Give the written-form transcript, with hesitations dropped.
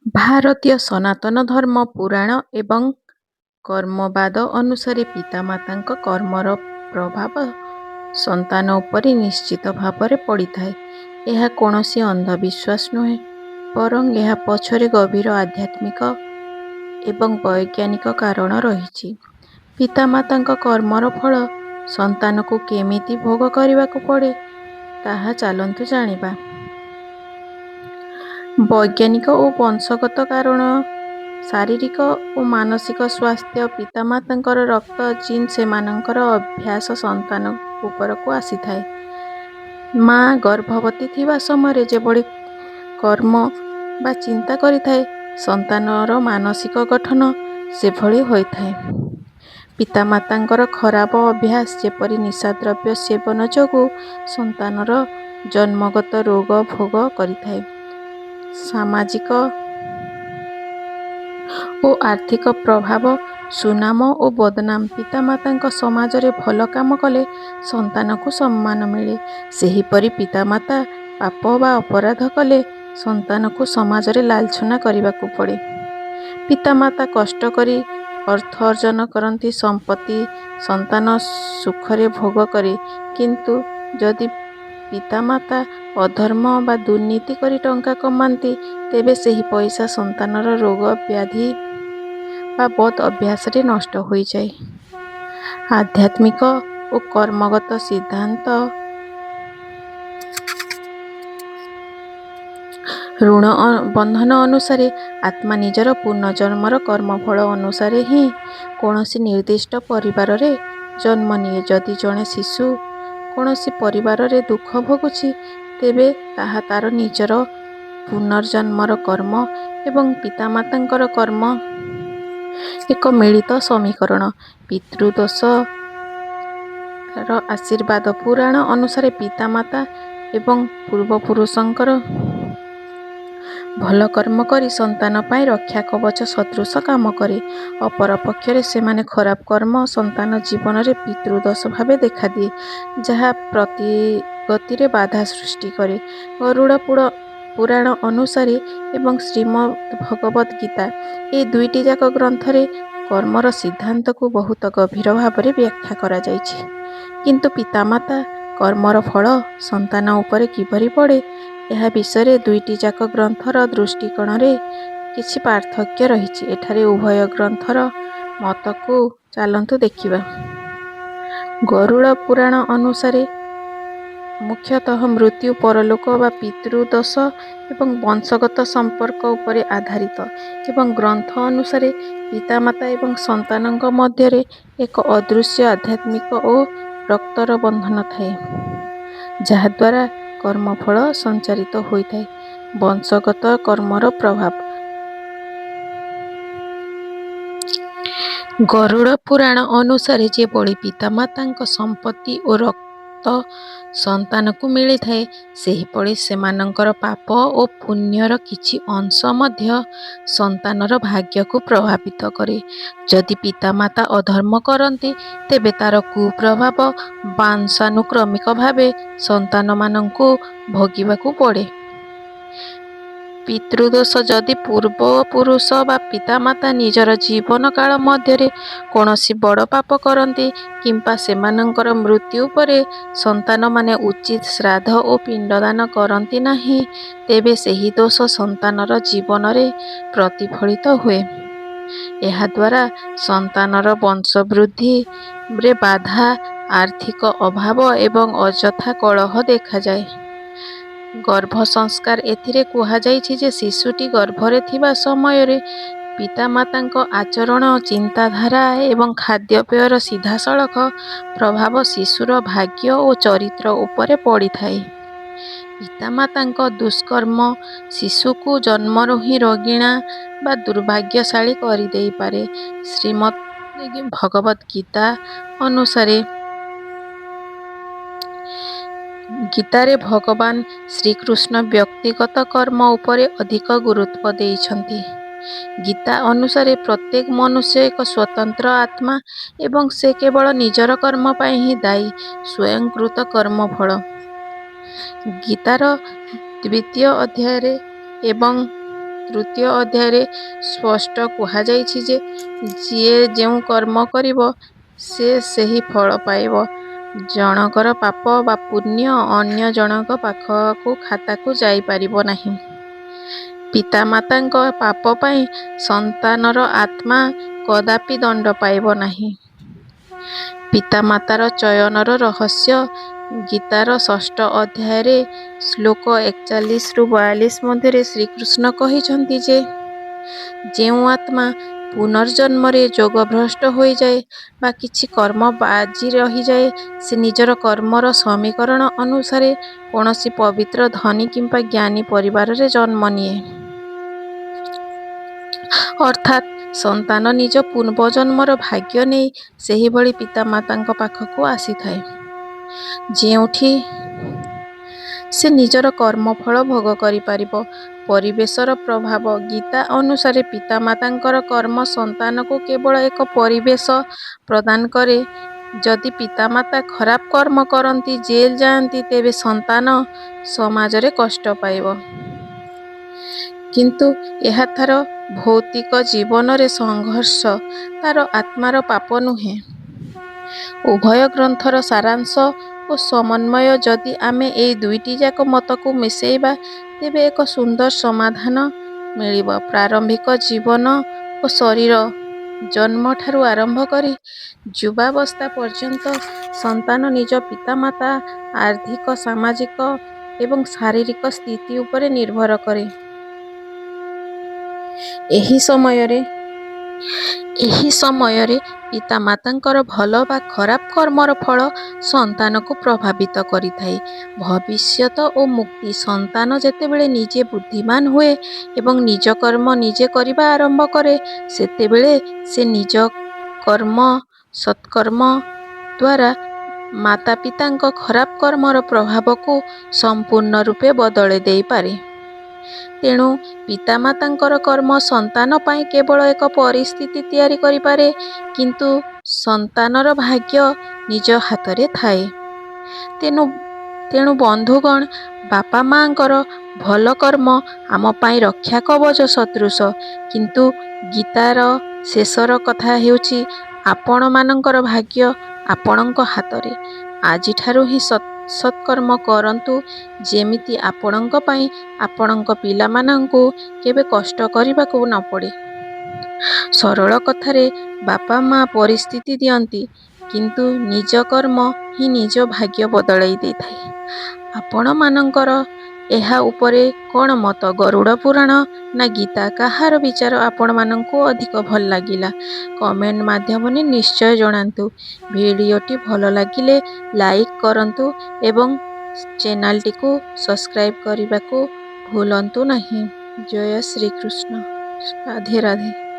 ଭାରତୀୟ ସନାତନ ଧର୍ମ ପୁରାଣ ଏବଂ କର୍ମବାଦ ଅନୁସାରେ ପିତାମାତାଙ୍କ କର୍ମର ପ୍ରଭାବ ସନ୍ତାନ ଉପରେ ନିଶ୍ଚିତ ଭାବରେ ପଡ଼ିଥାଏ। ଏହା କୌଣସି ଅନ୍ଧବିଶ୍ୱାସ ନୁହେଁ, ବରଂ ଏହା ପଛରେ ଗଭୀର ଆଧ୍ୟାତ୍ମିକ ଏବଂ ବୈଜ୍ଞାନିକ କାରଣ ରହିଛି। ପିତାମାତାଙ୍କ କର୍ମର ଫଳ ସନ୍ତାନକୁ କେମିତି ଭୋଗ କରିବାକୁ ପଡ଼େ, ତାହା ଚାଲନ୍ତୁ ଜାଣିବା। ବୈଜ୍ଞାନିକ ଓ ବଂଶଗତ କାରଣ। ଶାରୀରିକ ଓ ମାନସିକ ସ୍ୱାସ୍ଥ୍ୟ। ପିତାମାତାଙ୍କର ରକ୍ତ ଜିନ୍ ସେମାନଙ୍କର ଅଭ୍ୟାସ ସନ୍ତାନ ଉପରକୁ ଆସିଥାଏ। ମା ଗର୍ଭବତୀ ଥିବା ସମୟରେ ଯେଭଳି କର୍ମ ବା ଚିନ୍ତା କରିଥାଏ, ସନ୍ତାନର ମାନସିକ ଗଠନ ସେଭଳି ହୋଇଥାଏ। ପିତାମାତାଙ୍କର ଖରାପ ଅଭ୍ୟାସ ଯେପରି ନିଶାଦ୍ରବ୍ୟ ସେବନ ଯୋଗୁଁ ସନ୍ତାନର ଜନ୍ମଗତ ରୋଗ ଭୋଗ କରିଥାଏ। ସାମାଜିକ ଓ ଆର୍ଥିକ ପ୍ରଭାବ। ସୁନାମ ଓ ବଦନାମ। ପିତାମାତାଙ୍କ ସମାଜରେ ଭଲ କାମ କଲେ ସନ୍ତାନକୁ ସମ୍ମାନ ମିଳେ। ସେହିପରି ପିତାମାତା ପାପ ବା ଅପରାଧ କଲେ ସନ୍ତାନକୁ ସମାଜରେ ଲାଞ୍ଛନା କରିବାକୁ ପଡ଼େ। ପିତାମାତା କଷ୍ଟ କରି ଅର୍ଥ ଅର୍ଜନ କରନ୍ତି, ସମ୍ପତ୍ତି ସନ୍ତାନ ସୁଖରେ ଭୋଗ କରେ। କିନ୍ତୁ ଯଦି ପିତାମାତା ଅଧର୍ମ ବା ଦୁର୍ନୀତି କରି ଟଙ୍କା କମାନ୍ତି, ତେବେ ସେହି ପଇସା ସନ୍ତାନର ରୋଗ ବ୍ୟାଧି ବା ବଦ୍ ଅଭ୍ୟାସରେ ନଷ୍ଟ ହୋଇଯାଏ। ଆଧ୍ୟାତ୍ମିକ ଓ କର୍ମଗତ ସିଦ୍ଧାନ୍ତ। ଋଣ ବନ୍ଧନ ଅନୁସାରେ ଆତ୍ମା ନିଜର ପୂର୍ବଜନ୍ମର କର୍ମଫଳ ଅନୁସାରେ ହିଁ କୌଣସି ନିର୍ଦ୍ଦିଷ୍ଟ ପରିବାରରେ ଜନ୍ମ ନିଏ। ଯଦି ଜଣେ ଶିଶୁ କୌଣସି ପରିବାରରେ ଦୁଃଖ ଭୋଗୁଛି, ତେବେ ତାହା ତାର ନିଜର ପୂର୍ବଜନ୍ମର କର୍ମ ଏବଂ ପିତାମାତାଙ୍କର କର୍ମ ଏକ ମିଳିତ ସମୀକରଣ। ପିତୃଦୋଷର ଆଶୀର୍ବାଦ। ପୁରାଣ ଅନୁସାରେ ପିତାମାତା ଏବଂ ପୂର୍ବପୁରୁଷଙ୍କର ଭଲ କର୍ମ କରି ସନ୍ତାନ ପାଇଁ ରକ୍ଷା କବଚ ସଦୃଶ କାମ କରେ। ଅପରପକ୍ଷରେ ସେମାନେ ଖରାପ କର୍ମ ସନ୍ତାନ ଜୀବନରେ ପିତୃଦୋଷ ଭାବେ ଦେଖାଦିଏ, ଯାହା ପ୍ରଗତିରେ ବାଧା ସୃଷ୍ଟି କରେ। ଗରୁଡ଼ ପୁରାଣ ଅନୁସାରେ ଏବଂ ଶ୍ରୀମଦ୍ ଭଗବଦ୍ ଗୀତା, ଏ ଦୁଇଟି ଯାକ ଗ୍ରନ୍ଥରେ କର୍ମର ସିଦ୍ଧାନ୍ତକୁ ବହୁତ ଗଭୀର ଭାବରେ ବ୍ୟାଖ୍ୟା କରାଯାଇଛି। କିନ୍ତୁ ପିତାମାତା କର୍ମର ଫଳ ସନ୍ତାନ ଉପରେ କିପରି ପଡ଼େ, ଏହା ବିଷୟରେ ଦୁଇଟି ଯାକ ଗ୍ରନ୍ଥର ଦୃଷ୍ଟିକୋଣରେ କିଛି ପାର୍ଥକ୍ୟ ରହିଛି। ଏଠାରେ ଉଭୟ ଗ୍ରନ୍ଥର ମତକୁ ଚାଲନ୍ତୁ ଦେଖିବା। ଗରୁଡ଼ ପୁରାଣ ଅନୁସାରେ ମୁଖ୍ୟତଃ ମୃତ୍ୟୁ, ପରଲୋକ ବା ପିତୃଦୋଷ ଏବଂ ବଂଶଗତ ସମ୍ପର୍କ ଉପରେ ଆଧାରିତ ଏବଂ ଗ୍ରନ୍ଥ ଅନୁସାରେ ପିତାମାତା ଏବଂ ସନ୍ତାନଙ୍କ ମଧ୍ୟରେ ଏକ ଅଦୃଶ୍ୟ ଆଧ୍ୟାତ୍ମିକ ଓ ରକ୍ତର ବନ୍ଧନ ଥାଏ, ଯାହାଦ୍ୱାରା କର୍ମଫଳ ସଞ୍ଚାରିତ ହୋଇଥାଏ। ବଂଶଗତ କର୍ମର ପ୍ରଭାବ। ଗରୁଡ଼ ପୁରାଣ ଅନୁସାରେ ଯେଭଳି ପିତାମାତାଙ୍କ ସମ୍ପତ୍ତି ଓ ରକ୍ତ ସନ୍ତାନକୁ ମିଳିଥାଏ, ସେହିଭଳି ସେମାନଙ୍କର ପାପ ଓ ପୁଣ୍ୟର କିଛି ଅଂଶ ମଧ୍ୟ ସନ୍ତାନର ଭାଗ୍ୟକୁ ପ୍ରଭାବିତ କରେ। ଯଦି ପିତାମାତା ଅଧର୍ମ କରନ୍ତି, ତେବେ ତାର କୁପ୍ରଭାବ ବଂଶାନୁକ୍ରମିକ ଭାବେ ସନ୍ତାନମାନଙ୍କୁ ଭୋଗିବାକୁ ପଡ଼େ। ପିତୃଦୋଷ। ଯଦି ପୂର୍ବପୁରୁଷ ବା ପିତାମାତା ନିଜର ଜୀବନ କାଳ ମଧ୍ୟରେ କୌଣସି ବଡ଼ ପାପ କରନ୍ତି କିମ୍ବା ସେମାନଙ୍କର ମୃତ୍ୟୁ ପରେ ସନ୍ତାନମାନେ ଉଚିତ ଶ୍ରାଦ୍ଧ ଓ ପିଣ୍ଡଦାନ କରନ୍ତି ନାହିଁ, ତେବେ ସେହି ଦୋଷ ସନ୍ତାନର ଜୀବନରେ ପ୍ରତିଫଳିତ ହୁଏ। ଏହାଦ୍ୱାରା ସନ୍ତାନର ବଂଶବୃଦ୍ଧିରେ ବାଧା, ଆର୍ଥିକ ଅଭାବ ଏବଂ ଅଯଥା କଳହ ଦେଖାଯାଏ। ଗର୍ଭସଂସ୍କାର। ଏଥିରେ କୁହାଯାଇଛି ଯେ ଶିଶୁଟି ଗର୍ଭରେ ଥିବା ସମୟରେ ପିତାମାତାଙ୍କ ଆଚରଣ, ଚିନ୍ତାଧାରା ଏବଂ ଖାଦ୍ୟପେୟର ସିଧାସଳଖ ପ୍ରଭାବ ଶିଶୁର ଭାଗ୍ୟ ଓ ଚରିତ୍ର ଉପରେ ପଡ଼ିଥାଏ। ପିତାମାତାଙ୍କ ଦୁଷ୍କର୍ମ ଶିଶୁକୁ ଜନ୍ମରୁ ହିଁ ରୋଗିଣା ବା ଦୁର୍ଭାଗ୍ୟଶାଳୀ କରିଦେଇପାରେ। ଶ୍ରୀମଦ୍ ଭଗବଦ୍ ଗୀତା ଅନୁସାରେ ଗୀତାରେ ଭଗବାନ ଶ୍ରୀକୃଷ୍ଣ ବ୍ୟକ୍ତିଗତ କର୍ମ ଉପରେ ଅଧିକ ଗୁରୁତ୍ୱ ଦେଇଛନ୍ତି। ଗୀତା ଅନୁସାରେ ପ୍ରତ୍ୟେକ ମନୁଷ୍ୟ ଏକ ସ୍ୱତନ୍ତ୍ର ଆତ୍ମା ଏବଂ ସେ କେବଳ ନିଜର କର୍ମ ପାଇଁ ହିଁ ଦାୟୀ। ସ୍ୱୟଂକୃତ କର୍ମଫଳ। ଗୀତାର 2ୟ ଅଧ୍ୟାୟରେ ଏବଂ ତୃତୀୟ ଅଧ୍ୟାୟରେ ସ୍ପଷ୍ଟ କୁହାଯାଇଛି ଯେ ଯିଏ ଯେଉଁ କର୍ମ କରିବ ସେ ସେହି ଫଳ ପାଇବ। ଜଣକର ପାପ ବା ପୁଣ୍ୟ ଅନ୍ୟ ଜଣକ ପାଖକୁ ଖାତାକୁ ଯାଇପାରିବ ନାହିଁ। ପିତାମାତାଙ୍କ ପାପ ପାଇଁ ସନ୍ତାନର ଆତ୍ମା କଦାପି ଦଣ୍ଡ ପାଇବ ନାହିଁ। ପିତାମାତାର ଚୟନର ରହସ୍ୟ ଗୀତାର 6ଠ ଅଧ୍ୟାୟରେ ଶ୍ଲୋକ 41-42 ମଧ୍ୟରେ ଶ୍ରୀକୃଷ୍ଣ କହିଛନ୍ତି ଯେ ଯେଉଁ ଆତ୍ମା ପୁନର୍ଜନ୍ମରେ ଯୋଗଭ୍ରଷ୍ଟ ହୋଇଯାଏ ବା କିଛି କର୍ମ ବାଜି ରହିଯାଏ ସେ ନିଜର କର୍ମର ସମୀକରଣ ଅନୁସାରେ କୌଣସି ପବିତ୍ର ଧନୀ କିମ୍ବା ଜ୍ଞାନୀ ପରିବାରରେ ଜନ୍ମ ନିଏ। ଅର୍ଥାତ୍ ସନ୍ତାନ ନିଜ ପୂର୍ବଜନ୍ମର ଭାଗ୍ୟ ନେଇ ସେହିଭଳି ପିତାମାତାଙ୍କ ପାଖକୁ ଆସିଥାଏ ଯେଉଁଠି ସେ ନିଜର କର୍ମଫଳ ଭୋଗ କରିପାରିବ। ପରିବେଶର ପ୍ରଭାବ ଗୀତା ଅନୁସାରେ ପିତାମାତାଙ୍କର କର୍ମ ସନ୍ତାନକୁ କେବଳ ଏକ ପରିବେଶ ପ୍ରଦାନ କରେ। ଯଦି ପିତାମାତା ଖରାପ କର୍ମ କରନ୍ତି ଜେଲ୍ ଯାଆନ୍ତି ତେବେ ସନ୍ତାନ ସମାଜରେ କଷ୍ଟ ପାଇବ। କିନ୍ତୁ ଏହା ତାର ଭୌତିକ ଜୀବନରେ ସଂଘର୍ଷ ତାର ଆତ୍ମାର ପାପ ନୁହେଁ। ଉଭୟ ଗ୍ରନ୍ଥର ସାରାଂଶ ଓ ସମନ୍ୱୟ ଯଦି ଆମେ ଏହି ଦୁଇଟିଯାକ ମତକୁ ମିଶାଇବା ତେବେ ଏକ ସୁନ୍ଦର ସମାଧାନ ମିଳିବ। ପ୍ରାରମ୍ଭିକ ଜୀବନ ଓ ଶରୀର ଜନ୍ମଠାରୁ ଆରମ୍ଭ କରି ଯୁବାବସ୍ଥା ପର୍ଯ୍ୟନ୍ତ ସନ୍ତାନ ନିଜ ପିତାମାତା ଆର୍ଥିକ ସାମାଜିକ ଏବଂ ଶାରୀରିକ ସ୍ଥିତି ଉପରେ ନିର୍ଭର କରେ। ଏହି ସମୟରେ ପିତାମାତାଙ୍କର ଭଲ ବା ଖରାପ କର୍ମର ଫଳ ସନ୍ତାନକୁ ପ୍ରଭାବିତ କରିଥାଏ। ଭବିଷ୍ୟତ ଓ ମୁକ୍ତି ସନ୍ତାନ ଯେତେବେଳେ ନିଜେ ବୁଦ୍ଧିମାନ ହୁଏ ଏବଂ ନିଜ କର୍ମ ନିଜେ କରିବା ଆରମ୍ଭ କରେ ସେତେବେଳେ ସେ ନିଜ କର୍ମ ସତ୍କର୍ମ ଦ୍ୱାରା ମାତାପିତାଙ୍କ ଖରାପ କର୍ମର ପ୍ରଭାବକୁ ସମ୍ପୂର୍ଣ୍ଣ ରୂପେ ବଦଳାଇ ଦେଇପାରେ। ତେଣୁ ପିତାମାତାଙ୍କର କର୍ମ ସନ୍ତାନ ପାଇଁ କେବଳ ଏକ ପରିସ୍ଥିତି ତିଆରି କରିପାରେ କିନ୍ତୁ ସନ୍ତାନର ଭାଗ୍ୟ ନିଜ ହାତରେ ଥାଏ। ତେଣୁ ବନ୍ଧୁଗଣ ବାପା ମାଙ୍କର ଭଲ କର୍ମ ଆମ ପାଇଁ ରକ୍ଷା କବଚ ସଦୃଶ। କିନ୍ତୁ ଗୀତାର ଶେଷର କଥା ହେଉଛି ଆପଣମାନଙ୍କର ଭାଗ୍ୟ ଆପଣଙ୍କ ହାତରେ। ଆଜିଠାରୁ ହିଁ ସତ୍କର୍ମ କରନ୍ତୁ ଯେମିତି ଆପଣଙ୍କ ପାଇଁ ଆପଣଙ୍କ ପିଲାମାନଙ୍କୁ କେବେ କଷ୍ଟ କରିବାକୁ ନ ପଡ଼େ। ସରଳ କଥାରେ ବାପା ମା ପରିସ୍ଥିତି ଦିଅନ୍ତି କିନ୍ତୁ ନିଜ କର୍ମ ହିଁ ନିଜ ଭାଗ୍ୟ ବଦଳାଇ ଦେଇଥାଏ। ଆପଣମାନଙ୍କର ଏହା ଉପରେ କ'ଣ ମତ? ଗରୁଡ଼ ପୁରାଣ ନା ଗୀତା କାହାର ବିଚାର ଆପଣମାନଙ୍କୁ ଅଧିକ ଭଲ ଲାଗିଲା କମେଣ୍ଟ ମାଧ୍ୟମରେ ନିଶ୍ଚୟ ଜଣାନ୍ତୁ। ଭିଡ଼ିଓଟି ଭଲ ଲାଗିଲେ ଲାଇକ୍ କରନ୍ତୁ ଏବଂ ଚ୍ୟାନେଲଟିକୁ ସବସ୍କ୍ରାଇବ୍ କରିବାକୁ ଭୁଲନ୍ତୁ ନାହିଁ। ଜୟ ଶ୍ରୀକୃଷ୍ଣ। ରାଧେ ରାଧେ।